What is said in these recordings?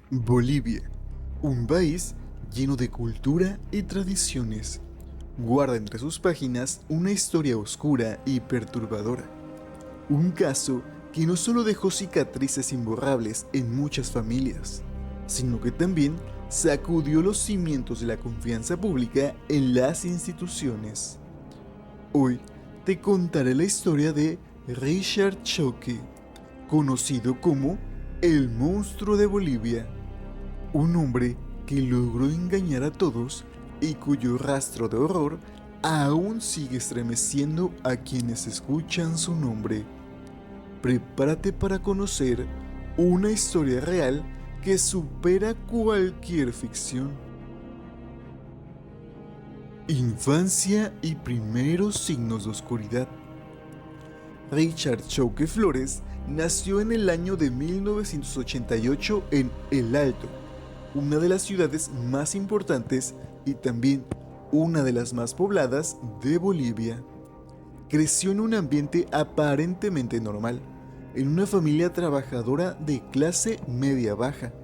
Bolivia, un país lleno de cultura y tradiciones, guarda entre sus páginas una historia oscura y perturbadora. Un caso que no solo dejó cicatrices imborrables en muchas familias, sino que también sacudió los cimientos de la confianza pública en las instituciones. Hoy te contaré la historia de Richard Choque, conocido como el monstruo de Bolivia, un hombre que logró engañar a todos y cuyo rastro de horror aún sigue estremeciendo a quienes escuchan su nombre. Prepárate para conocer una historia real que supera cualquier ficción. Infancia y primeros signos de oscuridad. Richard Choque Flores nació en el año de 1988 en El Alto, una de las ciudades más importantes y también una de las más pobladas de Bolivia. Creció en un ambiente aparentemente normal, en una familia trabajadora de clase media-baja.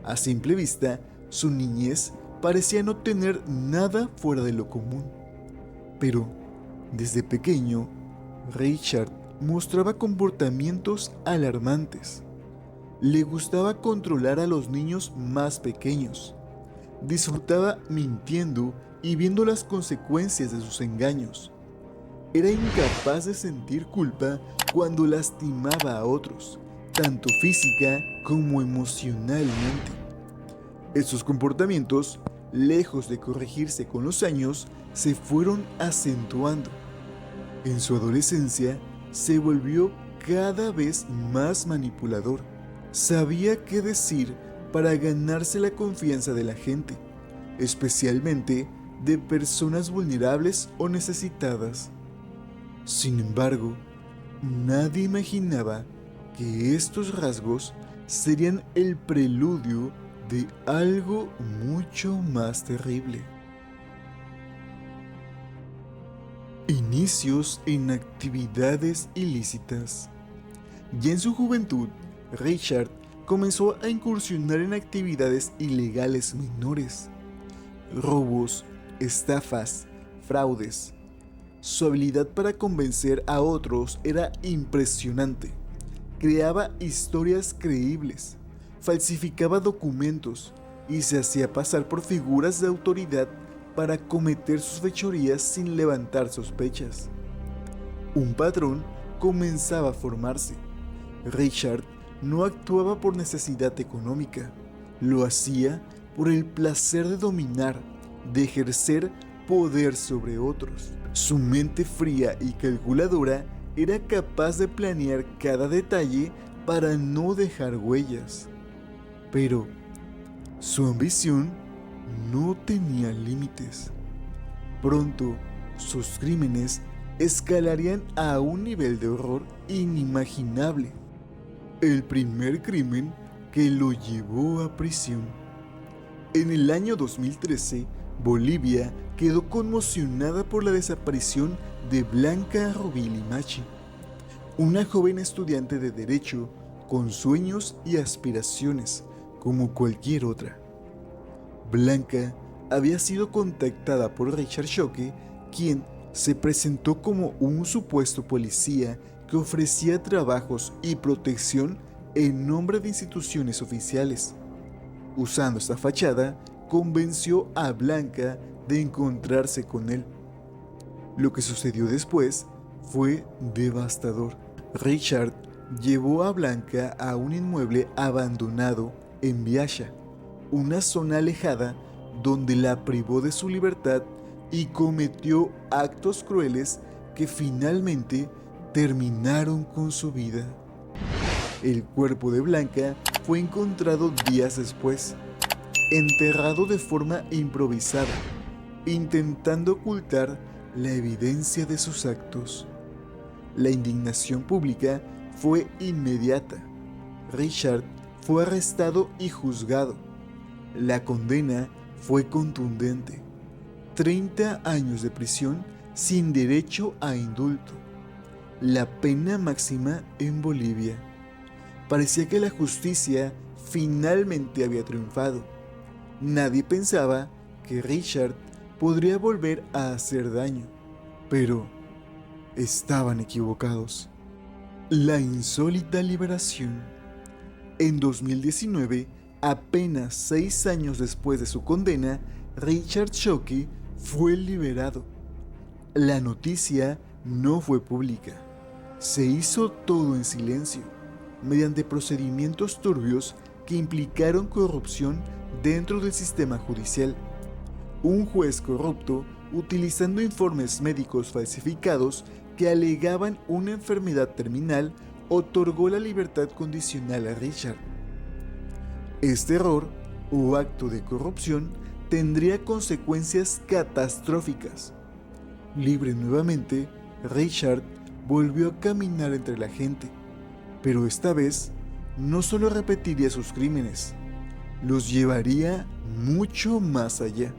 A simple vista, su niñez parecía no tener nada fuera de lo común. Pero, desde pequeño, Richard mostraba comportamientos alarmantes. Le gustaba controlar a los niños más pequeños. Disfrutaba mintiendo y viendo las consecuencias de sus engaños. Era incapaz de sentir culpa cuando lastimaba a otros, tanto física como emocionalmente. Estos comportamientos, lejos de corregirse con los años, se fueron acentuando. En su adolescencia, se volvió cada vez más manipulador. Sabía qué decir para ganarse la confianza de la gente, especialmente de personas vulnerables o necesitadas. Sin embargo, nadie imaginaba que estos rasgos serían el preludio de algo mucho más terrible. Inicios en actividades ilícitas. Ya en su juventud, Richard comenzó a incursionar en actividades ilegales menores, robos, estafas, fraudes. Su habilidad para convencer a otros era impresionante. Creaba historias creíbles, falsificaba documentos y se hacía pasar por figuras de autoridad para cometer sus fechorías sin levantar sospechas. Un patrón comenzaba a formarse. Richard no actuaba por necesidad económica, lo hacía por el placer de dominar, de ejercer poder sobre otros. Su mente fría y calculadora era capaz de planear cada detalle para no dejar huellas. Pero su ambición no tenía límites. Pronto, sus crímenes escalarían a un nivel de horror inimaginable. El primer crimen que lo llevó a prisión. En el año 2013, Bolivia quedó conmocionada por la desaparición de Blanca Rubí Limachi, una joven estudiante de Derecho con sueños y aspiraciones como cualquier otra. Blanca había sido contactada por Richard Choque, quien se presentó como un supuesto policía que ofrecía trabajos y protección en nombre de instituciones oficiales. Usando esta fachada, convenció a Blanca de encontrarse con él. Lo que sucedió después fue devastador. Richard llevó a Blanca a un inmueble abandonado en Viasha, una zona alejada donde la privó de su libertad y cometió actos crueles que finalmente terminaron con su vida. El cuerpo de Blanca fue encontrado días después, enterrado de forma improvisada, intentando ocultar la evidencia de sus actos. La indignación pública fue inmediata. Richard fue arrestado y juzgado. La condena fue contundente: 30 años de prisión sin derecho a indulto, la pena máxima en Bolivia. Parecía que la justicia finalmente había triunfado. Nadie pensaba que Richard podría volver a hacer daño, pero estaban equivocados. La insólita liberación. En 2019, apenas 6 años después de su condena, Richard Shockey fue liberado. La noticia no fue pública. Se hizo todo en silencio, mediante procedimientos turbios que implicaron corrupción dentro del sistema judicial. Un juez corrupto, utilizando informes médicos falsificados que alegaban una enfermedad terminal, otorgó la libertad condicional a Richard. Este error o acto de corrupción tendría consecuencias catastróficas. Libre nuevamente, Richard volvió a caminar entre la gente, pero esta vez no solo repetiría sus crímenes, los llevaría mucho más allá.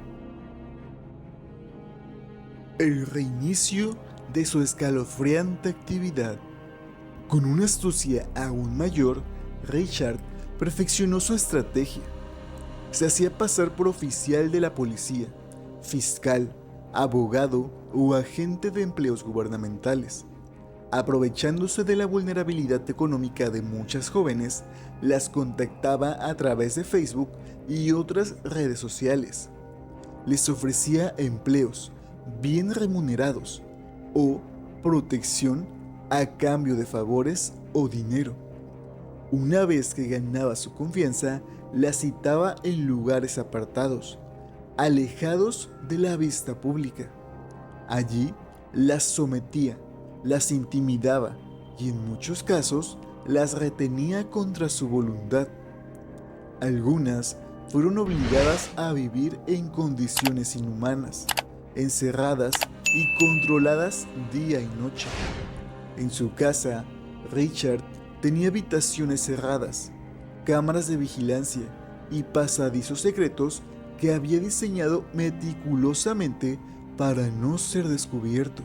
El reinicio de su escalofriante actividad. Con una astucia aún mayor, Richard perfeccionó su estrategia. Se hacía pasar por oficial de la policía, fiscal, abogado o agente de empleos gubernamentales. Aprovechándose de la vulnerabilidad económica de muchas jóvenes, las contactaba a través de Facebook y otras redes sociales. Les ofrecía empleos bien remunerados o protección a cambio de favores o dinero. Una vez que ganaba su confianza, la citaba en lugares apartados, alejados de la vista pública. Allí las sometía, las intimidaba y en muchos casos las retenía contra su voluntad. Algunas fueron obligadas a vivir en condiciones inhumanas, encerradas y controladas día y noche. En su casa, Richard tenía habitaciones cerradas, cámaras de vigilancia y pasadizos secretos que había diseñado meticulosamente para no ser descubierto.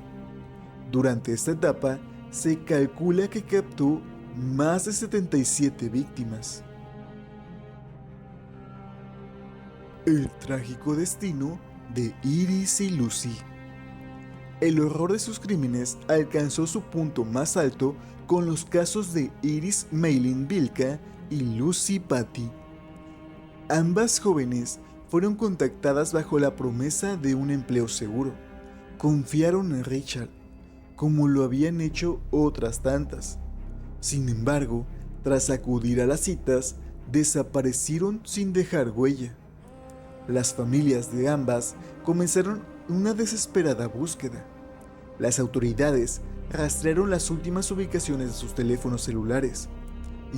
Durante esta etapa, se calcula que captó más de 77 víctimas. El trágico destino de Iris y Lucy. El horror de sus crímenes alcanzó su punto más alto con los casos de Iris Maylin Vilka y Lucy Patty. Ambas jóvenes fueron contactadas bajo la promesa de un empleo seguro. Confiaron en Richard, como lo habían hecho otras tantas. Sin embargo, tras acudir a las citas, desaparecieron sin dejar huella. Las familias de ambas comenzaron una desesperada búsqueda. Las autoridades rastrearon las últimas ubicaciones de sus teléfonos celulares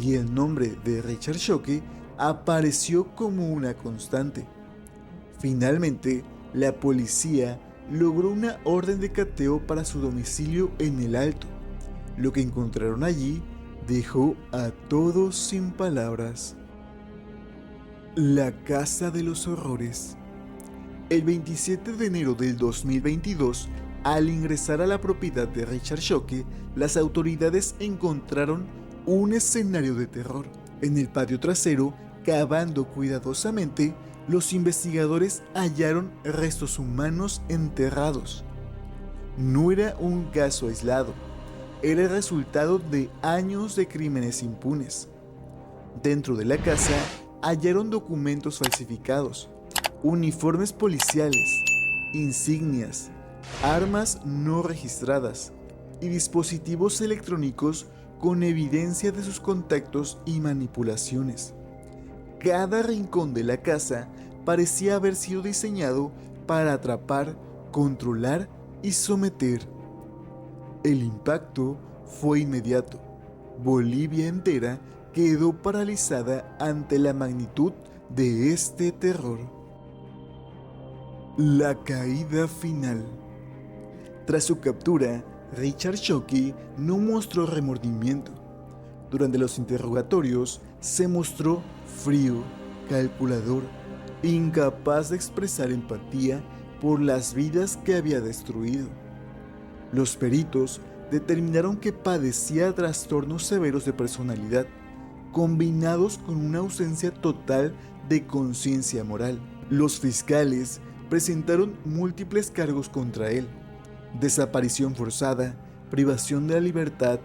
y el nombre de Richard Shockey apareció como una constante. Finalmente, la policía logró una orden de cateo para su domicilio en el Alto. Lo que encontraron allí dejó a todos sin palabras. La Casa de los Horrores. El 27 de enero del 2022, al ingresar a la propiedad de Richard Shockey, las autoridades encontraron un escenario de terror. En el patio trasero, cavando cuidadosamente, los investigadores hallaron restos humanos enterrados. No era un caso aislado, era el resultado de años de crímenes impunes. Dentro de la casa hallaron documentos falsificados, uniformes policiales, insignias, armas no registradas y dispositivos electrónicos con evidencia de sus contactos y manipulaciones. Cada rincón de la casa parecía haber sido diseñado para atrapar, controlar y someter. El impacto fue inmediato. Bolivia entera quedó paralizada ante la magnitud de este terror. La caída final. Tras su captura, Richard Shockey no mostró remordimiento. Durante los interrogatorios se mostró frío, calculador, incapaz de expresar empatía por las vidas que había destruido. Los peritos determinaron que padecía trastornos severos de personalidad, combinados con una ausencia total de conciencia moral. Los fiscales presentaron múltiples cargos contra él: desaparición forzada, privación de la libertad,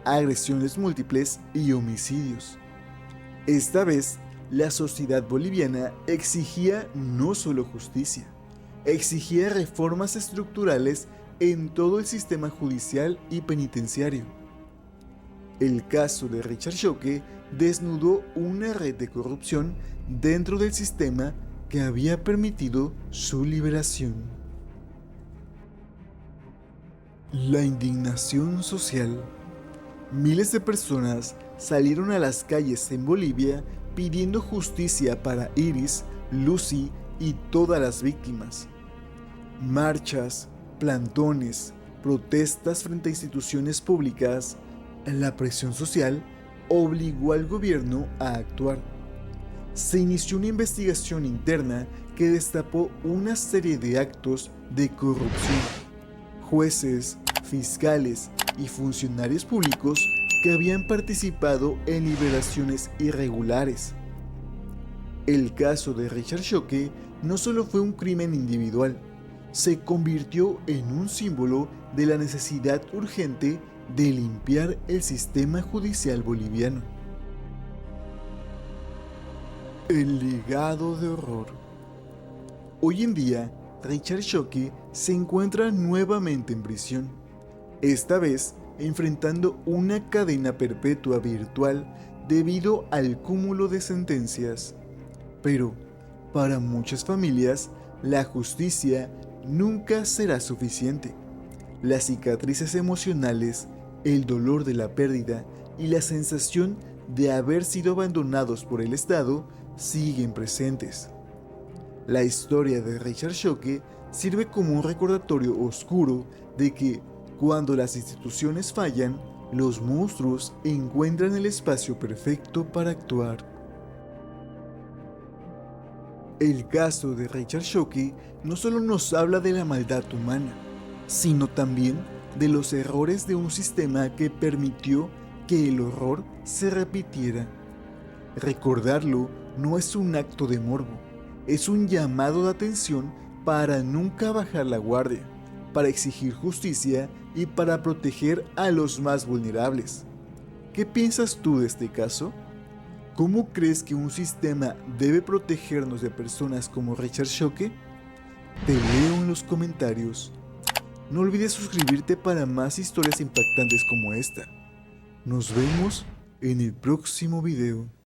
agresiones múltiples y homicidios. Esta vez, la sociedad boliviana exigía no solo justicia, exigía reformas estructurales en todo el sistema judicial y penitenciario. El caso de Richard Szoke desnudó una red de corrupción dentro del sistema que había permitido su liberación. La indignación social. Miles de personas salieron a las calles en Bolivia pidiendo justicia para Iris, Lucy y todas las víctimas. Marchas, plantones, protestas frente a instituciones públicas. La presión social obligó al gobierno a actuar. Se inició una investigación interna que destapó una serie de actos de corrupción. Jueces, fiscales y funcionarios públicos que habían participado en liberaciones irregulares. El caso de Richard Szoke no solo fue un crimen individual, se convirtió en un símbolo de la necesidad urgente de limpiar el sistema judicial boliviano. El legado de horror. Hoy en día, Richard Szoke se encuentra nuevamente en prisión, esta vez enfrentando una cadena perpetua virtual debido al cúmulo de sentencias. Pero, para muchas familias, la justicia nunca será suficiente. Las cicatrices emocionales, el dolor de la pérdida y la sensación de haber sido abandonados por el Estado siguen presentes. La historia de Richard Szoke sirve como un recordatorio oscuro de que, cuando las instituciones fallan, los monstruos encuentran el espacio perfecto para actuar. El caso de Richard Szoke no solo nos habla de la maldad humana, sino también de los errores de un sistema que permitió que el horror se repitiera. Recordarlo no es un acto de morbo, es un llamado de atención para nunca bajar la guardia, para exigir justicia y para proteger a los más vulnerables. ¿Qué piensas tú de este caso? ¿Cómo crees que un sistema debe protegernos de personas como Richard Szoke? Te leo en los comentarios. No olvides suscribirte para más historias impactantes como esta. Nos vemos en el próximo video.